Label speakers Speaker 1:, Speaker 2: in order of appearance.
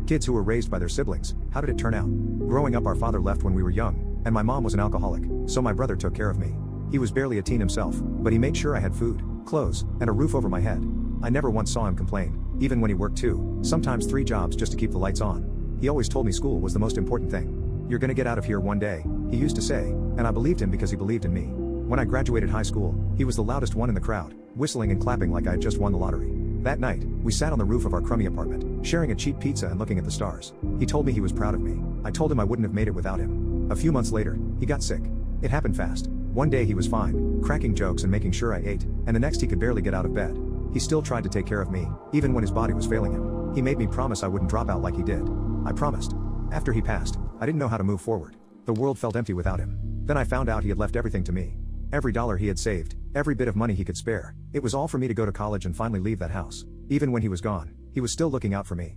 Speaker 1: Kids who were raised by their siblings, how did it turn out? Growing up, our father left when we were young, and my mom was an alcoholic, so my brother took care of me. He was barely a teen himself, but he made sure I had food, clothes, and a roof over my head. I never once saw him complain, even when he worked 2, sometimes 3 jobs just to keep the lights on. He always told me school was the most important thing. You're gonna get out of here one day, he used to say, and I believed him because he believed in me. When I graduated high school, he was the loudest one in the crowd, whistling and clapping like I had just won the lottery. That night, we sat on the roof of our crummy apartment, sharing a cheap pizza and looking at the stars. He told me he was proud of me. I told him I wouldn't have made it without him. A few months later, he got sick. It happened fast. One day he was fine, cracking jokes and making sure I ate, and the next he could barely get out of bed. He still tried to take care of me, even when his body was failing him. He made me promise I wouldn't drop out like he did. I promised. After he passed, I didn't know how to move forward. The world felt empty without him. Then I found out he had left everything to me. Every dollar he had saved, every bit of money he could spare, it was all for me to go to college and finally leave that house. Even when he was gone, he was still looking out for me.